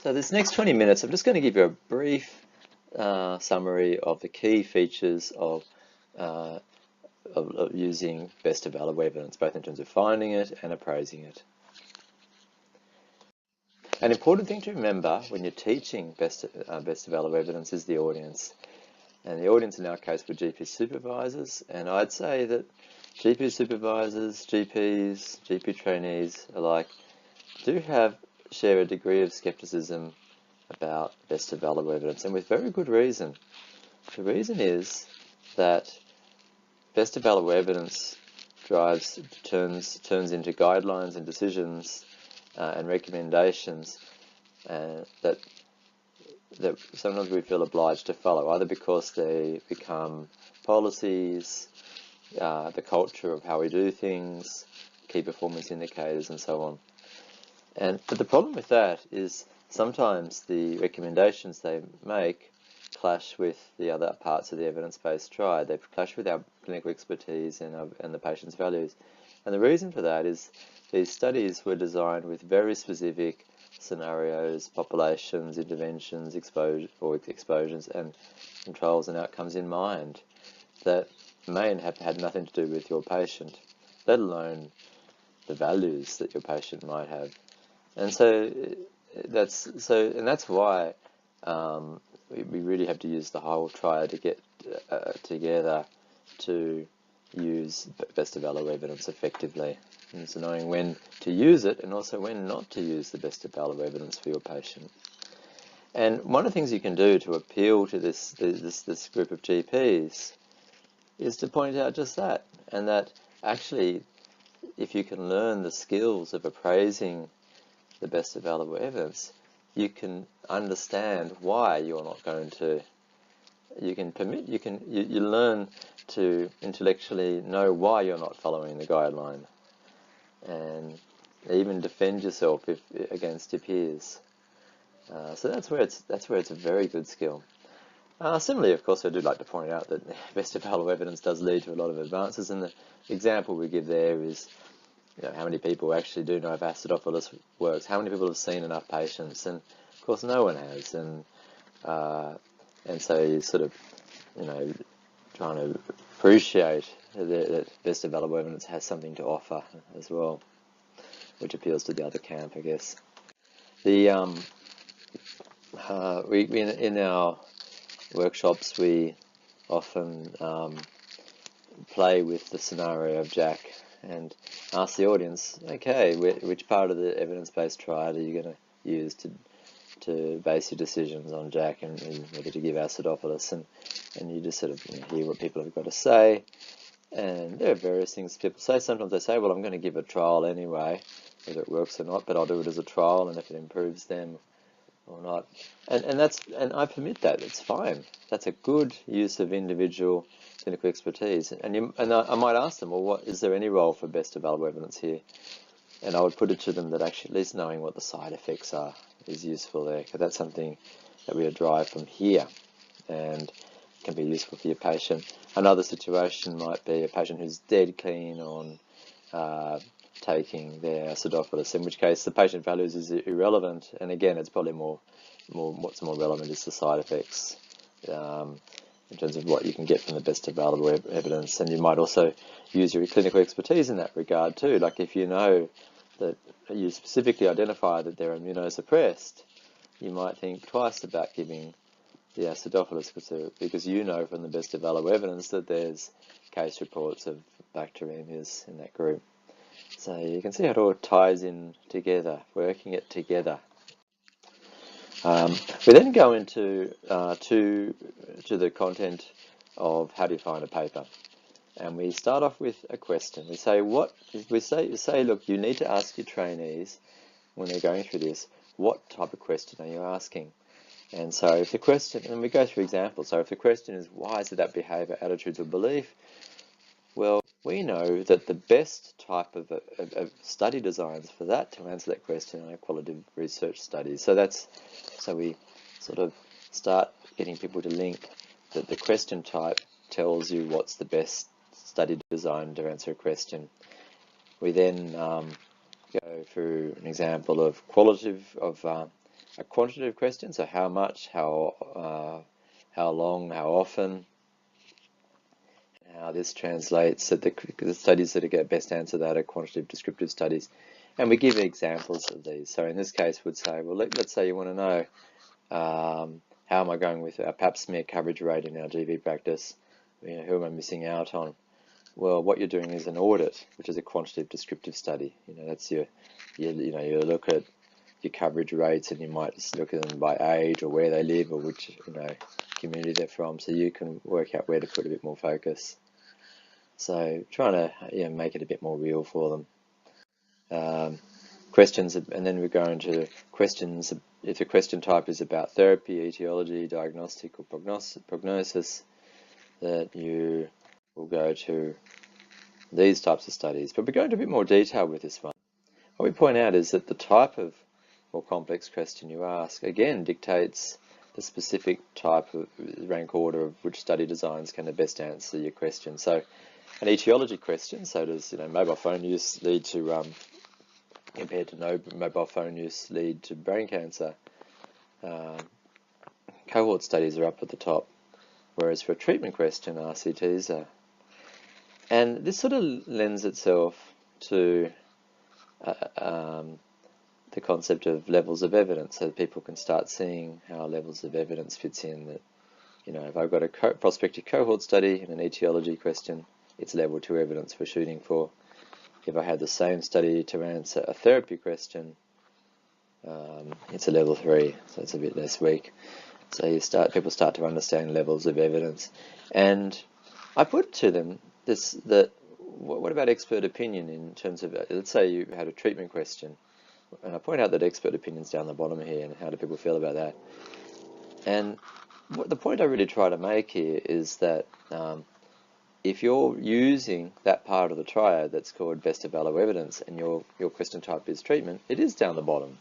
So this next 20 minutes, I'm just going to give you a brief summary of the key features of using best available evidence, both in terms of finding it and appraising it. An important thing to remember when you're teaching best available evidence is the audience. And the audience in our case were GP supervisors, and I'd say that GP supervisors, GPs, GP trainees alike do share a degree of skepticism about best available evidence, and with very good reason. The reason is that best available evidence turns into guidelines and decisions and recommendations that sometimes we feel obliged to follow, either because they become policies, the culture of how we do things, key performance indicators, and so on. But the problem with that is sometimes the recommendations they make clash with the other parts of the evidence-based triad. They clash with our clinical expertise and the patient's values. And the reason for that is these studies were designed with very specific scenarios, populations, interventions, exposures, and controls and outcomes in mind that may have had nothing to do with your patient, let alone the values that your patient might have. And so that's why we really have to use the whole triad to get together to use best available evidence effectively. And so knowing when to use it and also when not to use the best available evidence for your patient. And one of the things you can do to appeal to this group of GPs is to point out just that, and that actually if you can learn the skills of appraising the best available evidence, you can understand why you're not going to. You learn to intellectually know why you're not following the guideline, and even defend yourself against your peers. So that's where it's a very good skill. Similarly, of course, I do like to point out that best available evidence does lead to a lot of advances, and the example we give there is, how many people actually do know if acidophilus works? How many people have seen enough patients? And of course, no one has. And so you sort of, trying to appreciate that best available evidence has something to offer as well, which appeals to the other camp, I guess. In our workshops, we often play with the scenario of Jack and ask the audience, okay, which part of the evidence-based triad are you going to use to base your decisions on Jack and whether to give acidophilus, and you just sort of hear what people have got to say. And there are various things people say. Sometimes they say, well, I'm going to give a trial anyway, whether it works or not, but I'll do it as a trial, and if it improves them or not. And I permit that. It's fine. That's a good use of individual clinical expertise. And I might ask them, well, is there any role for best available evidence here? And I would put it to them that actually at least knowing what the side effects are is useful there, because that's something that we derive from here and can be useful for your patient. Another situation might be a patient who's dead keen on taking their acidophilus, in which case the patient values is irrelevant, and again it's probably what's more relevant is the side effects in terms of what you can get from the best available evidence. And you might also use your clinical expertise in that regard too. Like if you know that you specifically identify that they're immunosuppressed, you might think twice about giving the acidophilus, because you know from the best available evidence that there's case reports of bacteremias in that group. So you can see how it all ties in together, working it together. We then go into to the content of how do you find a paper, and we start off with a question. We say look, you need to ask your trainees when they're going through this, what type of question are you asking? And so if the question, and we go through examples, so if the question is why is it that behaviour, attitudes or belief, well, we know that the best type of study designs for that, to answer that question, are qualitative research studies. So we sort of start getting people to link that the question type tells you what's the best study design to answer a question. We then go through an example of qualitative a quantitative question, so how much, how long, how often, how this translates. So the studies that get best answer that are quantitative descriptive studies. And we give examples of these. So in this case, we'd say, well, let's say you want to know how am I going with our pap smear coverage rate in our GP practice? Who am I missing out on? Well, what you're doing is an audit, which is a quantitative descriptive study. That's you look at your coverage rates, and you might look at them by age or where they live or which community they're from, so you can work out where to put a bit more focus. So trying to make it a bit more real for them. Questions, and then we go into questions. If the question type is about therapy, etiology, diagnostic, or prognosis, that you will go to these types of studies. But we go into a bit more detail with this one. What we point out is that the type of more complex question you ask, again, dictates the specific type of rank order of which study designs can the best answer your question. So an etiology question, so does mobile phone use lead to, compared to no mobile phone use, lead to brain cancer? Cohort studies are up at the top, whereas for a treatment question, RCTs are. And this sort of lends itself to the concept of levels of evidence, so that people can start seeing how levels of evidence fits in. That, if I've got a prospective cohort study and an etiology question, it's level 2 evidence we're shooting for. If I had the same study to answer a therapy question, it's a level 3, so it's a bit less weak. So people start to understand levels of evidence. And I put to them what about expert opinion in terms of, let's say you had a treatment question, and I point out that expert opinion's down the bottom here, and how do people feel about that? And the point I really try to make here is that if you're using that part of the triad that's called best available evidence, and your question type is treatment, it is down the bottom.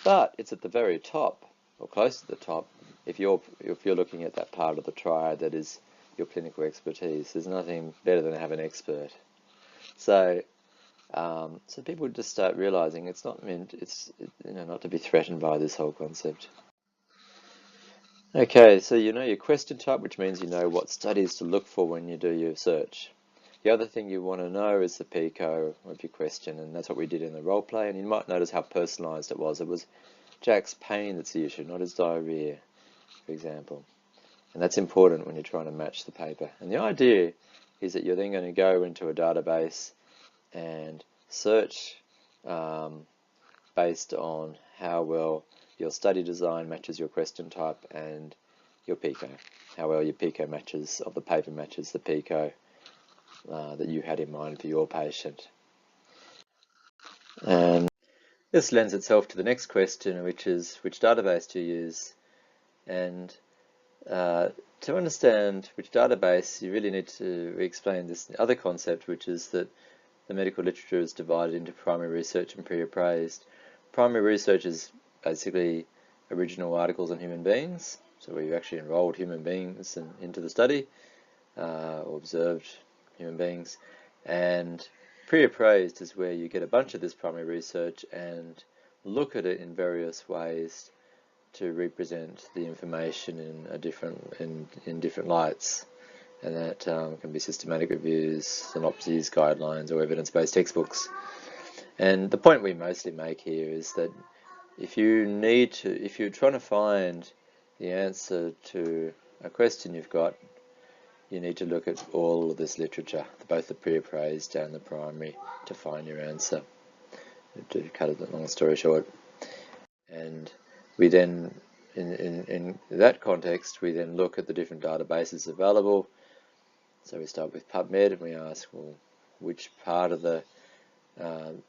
But it's at the very top, or close to the top, if you're looking at that part of the triad that is your clinical expertise. There's nothing better than have an expert. So people just start realizing it's not meant, not to be threatened by this whole concept. Okay, so you know your question type, which means you know what studies to look for when you do your search. The other thing you want to know is the PICO of your question, and that's what we did in the role play. And you might notice how personalised it was. It was Jack's pain that's the issue, not his diarrhea, for example. And that's important when you're trying to match the paper. And the idea is that you're then going to go into a database and search based on how well your study design matches your question type and your PICO. How well your PICO matches, of the paper matches the PICO that you had in mind for your patient. And this lends itself to the next question, which is which database to use. And to understand which database, you really need to explain this other concept, which is that the medical literature is divided into primary research and pre-appraised. Primary research is basically original articles on human beings, so where you actually enrolled human beings into the study, or observed human beings. And pre-appraised is where you get a bunch of this primary research and look at it in various ways to represent the information in different lights, and that can be systematic reviews, synopses, guidelines, or evidence-based textbooks. And the point we mostly make here is that if you're trying to find the answer to a question you've got, you need to look at all of this literature, both the pre-appraised and the primary, to find your answer. To cut a long story short. And we then, in that context, we then look at the different databases available. So we start with PubMed and we ask, well, which part of the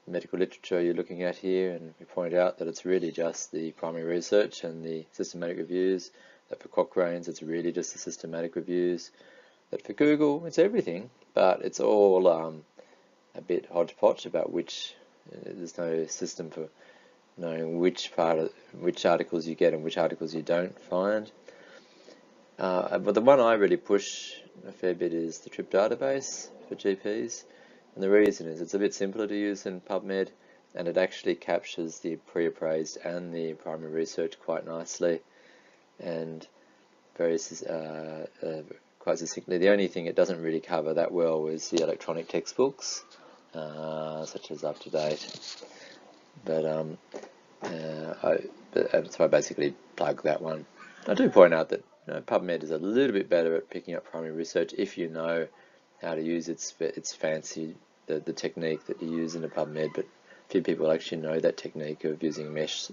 medical literature you're looking at here, and we point out that it's really just the primary research and the systematic reviews. That for Cochrane's, it's really just the systematic reviews. That for Google, it's everything, but it's all a bit hodgepodge about which. There's no system for knowing which articles you get and which articles you don't find. But the one I really push a fair bit is the TRIP database for GPs. And the reason is it's a bit simpler to use than PubMed. and it actually captures the pre-appraised and the primary research quite nicely and very quite succinctly. The only thing it doesn't really cover that well is the electronic textbooks, such as Up to Date. But so I basically plug that one. I do point out that PubMed is a little bit better at picking up primary research if you know how to use its fancy the technique that you use in a PubMed, but few people actually know that technique of using mesh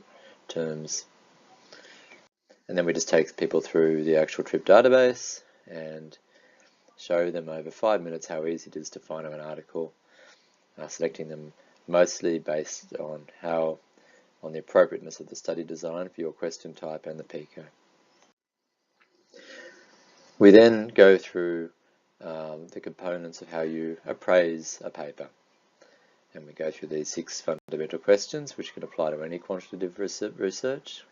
terms. And then we just take people through the actual trip database and show them over 5 minutes how easy it is to find an article, selecting them mostly based on the appropriateness of the study design for your question type and the PICO. We then go through the components of how you appraise a paper. And we go through these 6 fundamental questions, which can apply to any quantitative research.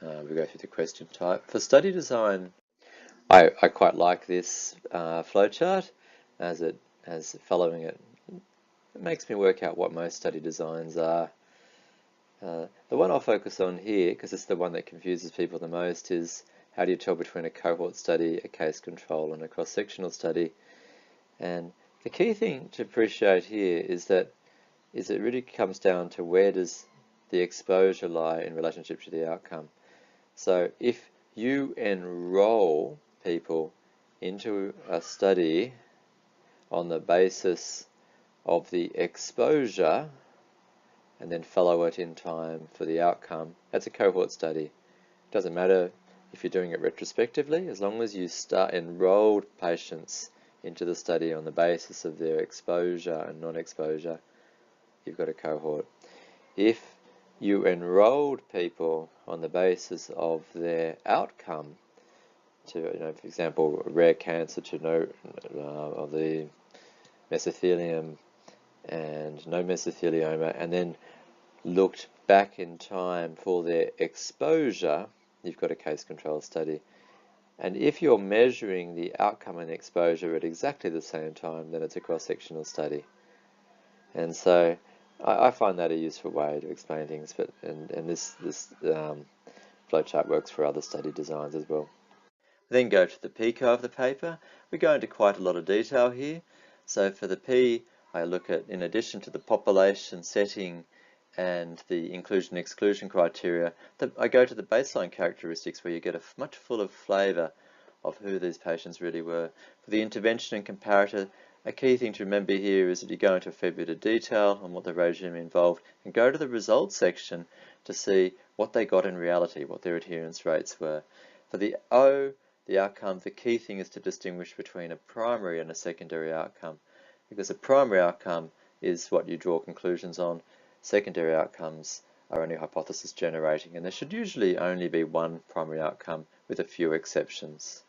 We go through the question type. For study design, I quite like this flowchart, as following it makes me work out what most study designs are. The one I'll focus on here, because it's the one that confuses people the most, is how do you tell between a cohort study, a case control, and a cross-sectional study. And the key thing to appreciate here is it really comes down to where does the exposure lie in relationship to the outcome. So if you enroll people into a study on the basis of the exposure and then follow it in time for the outcome, that's a cohort study. It doesn't matter if you're doing it retrospectively, as long as you enrolled patients into the study on the basis of their exposure and non-exposure, you've got a cohort. If you enrolled people on the basis of their outcome, to, for example, rare cancer of the mesothelium and no mesothelioma, and then looked back in time for their exposure, you've got a case control study. And if you're measuring the outcome and exposure at exactly the same time, then it's a cross-sectional study. And so I find that a useful way to explain things, and this flowchart works for other study designs as well. We then go to the PICO of the paper. We go into quite a lot of detail here. So for the P, I look at, in addition to the population setting and the inclusion-exclusion criteria, I go to the baseline characteristics where you get a much fuller flavour of who these patients really were. For the intervention and comparator, a key thing to remember here is that you go into a fair bit of detail on what the regime involved and go to the results section to see what they got in reality, what their adherence rates were. For the O, the outcome, the key thing is to distinguish between a primary and a secondary outcome, because a primary outcome is what you draw conclusions on. Secondary outcomes are only hypothesis generating, and there should usually only be one primary outcome with a few exceptions,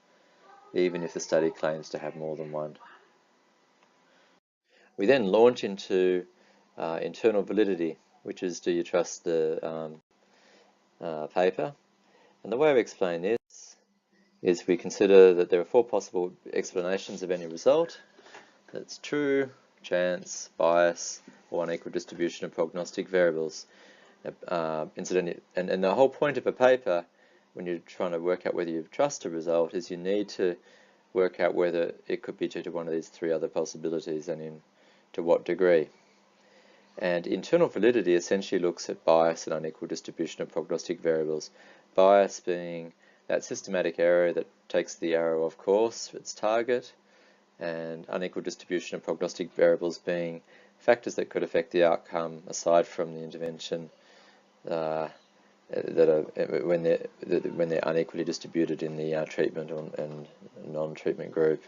even if the study claims to have more than one. We then launch into internal validity, which is, do you trust the paper? And the way we explain this is we consider that there are 4 possible explanations of any result. That's true, chance, bias, or unequal distribution of prognostic variables. Incidentally, and the whole point of a paper, when you're trying to work out whether you trust a result, is you need to work out whether it could be due to one of these 3 other possibilities, and to what degree. And internal validity essentially looks at bias and unequal distribution of prognostic variables. Bias being that systematic error that takes the arrow off course for its target, and unequal distribution of prognostic variables being factors that could affect the outcome aside from the intervention that are when they're unequally distributed in the treatment and non-treatment group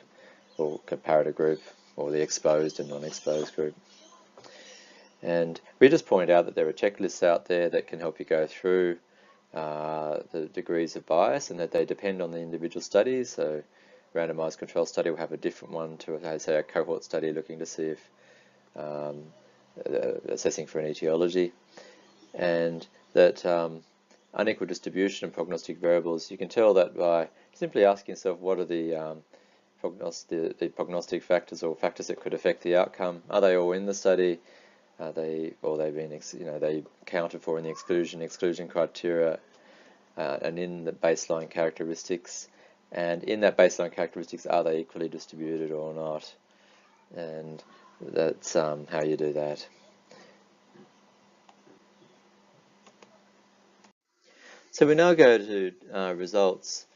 or comparator group, or the exposed and non-exposed group. And we just point out that there are checklists out there that can help you go through the degrees of bias, and that they depend on the individual studies. So randomized control study will have a different one to, say, a cohort study looking to see if assessing for an etiology. And that unequal distribution of prognostic variables, you can tell that by simply asking yourself, what are the prognostic factors or factors that could affect the outcome? Are they all in the study? they've been they accounted for in the exclusion criteria, and in the baseline characteristics, and in that baseline characteristics, are they equally distributed or not? And that's how you do that. So we now go to results.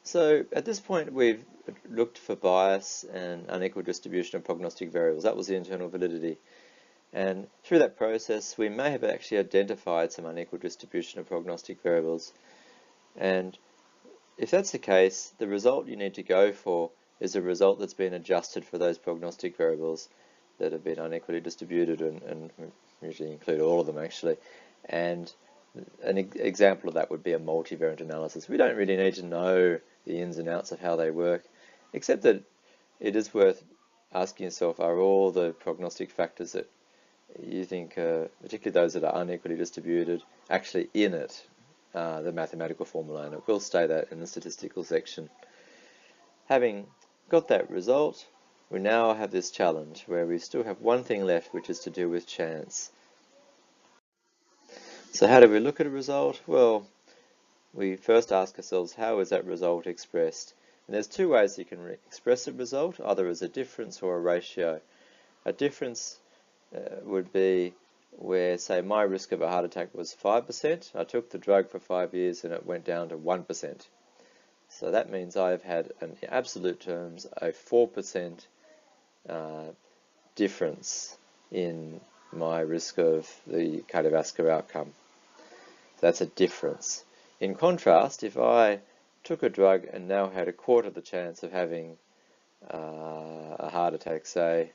So at this point, we've looked for bias and unequal distribution of prognostic variables. That was the internal validity. And through that process, we may have actually identified some unequal distribution of prognostic variables. And if that's the case, the result you need to go for is a result that's been adjusted for those prognostic variables that have been unequally distributed, and usually include all of them actually. And an example of that would be a multivariate analysis. We don't really need to know the ins and outs of how they work, except that it is worth asking yourself, are all the prognostic factors that you think, particularly those that are unequally distributed, actually in it, the mathematical formula, and it will say that in the statistical section. Having got that result, we now have this challenge where we still have one thing left, which is to do with chance. So how do we look at a result? Well, we first ask ourselves, how is that result expressed? And there's two ways you can express a result, either as a difference or a ratio. A difference would be where, say, my risk of a heart attack was 5%. I took the drug for 5 years and it went down to 1%. So that means I've had, in absolute terms, a 4% difference in my risk of the cardiovascular outcome. That's a difference. In contrast, if I took a drug and now had a quarter the chance of having a heart attack, say,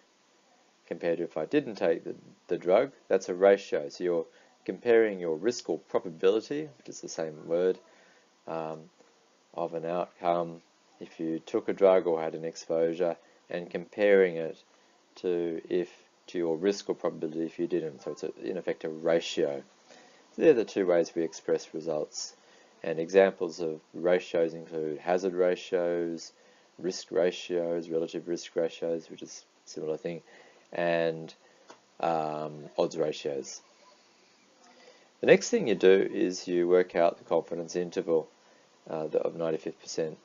compared to if I didn't take the drug, that's a ratio. So you're comparing your risk or probability, which is the same word, of an outcome if you took a drug or had an exposure, and comparing it to your risk or probability if you didn't. So it's in effect a ratio. So they're the two ways we express results. And examples of ratios include hazard ratios, risk ratios, relative risk ratios, which is a similar thing, and odds ratios. The next thing you do is you work out the confidence interval of 95%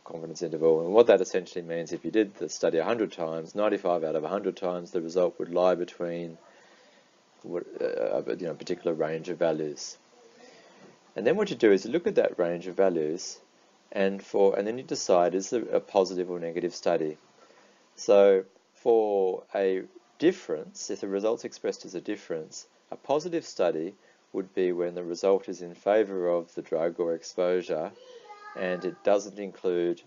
confidence interval. And what that essentially means, if you did the study 100 times, 95 out of 100 times, the result would lie between a particular range of values. And then what you do is you look at that range of values, and then you decide, is it a positive or negative study? So for a difference, if the result's expressed as a difference, a positive study would be when the result is in favour of the drug or exposure and it doesn't include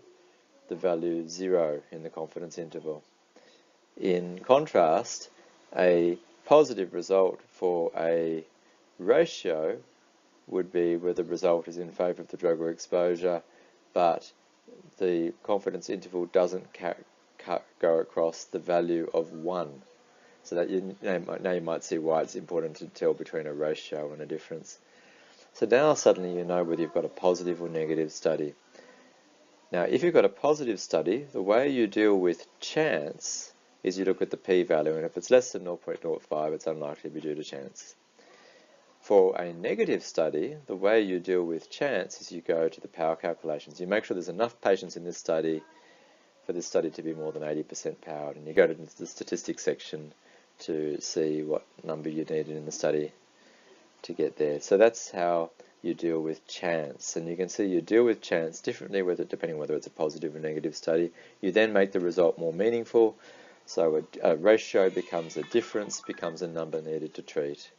the value 0 in the confidence interval. In contrast, a positive result for a ratio would be where the result is in favour of the drug or exposure, but the confidence interval doesn't go across the value of 1. So that now you might see why it's important to tell between a ratio and a difference. So now suddenly you know whether you've got a positive or negative study. Now, if you've got a positive study, the way you deal with chance is you look at the p-value, and if it's less than 0.05, it's unlikely to be due to chance. For a negative study, the way you deal with chance is you go to the power calculations. You make sure there's enough patients in this study for this study to be more than 80% powered, and you go to the statistics section to see what number you needed in the study to get there. So that's how you deal with chance, and you can see you deal with chance differently depending whether it's a positive or negative study. You then make the result more meaningful, so a ratio becomes a difference, becomes a number needed to treat.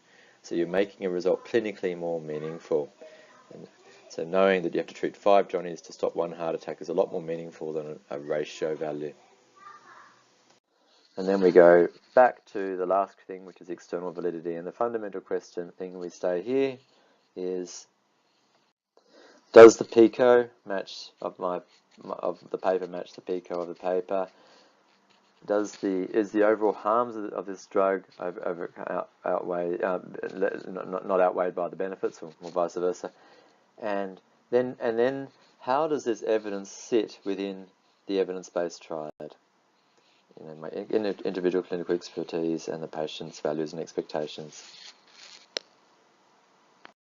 So you're making a result clinically more meaningful. And so knowing that you have to treat 5 Johnnies to stop 1 heart attack is a lot more meaningful than a ratio value. And then we go back to the last thing, which is external validity. And the fundamental thing we say here is, does the PICO match of the paper match the PICO of the paper? Is the overall harms of this drug outweigh not outweighed by the benefits, or vice versa? And then how does this evidence sit within the evidence-based triad? my individual clinical expertise and the patient's values and expectations.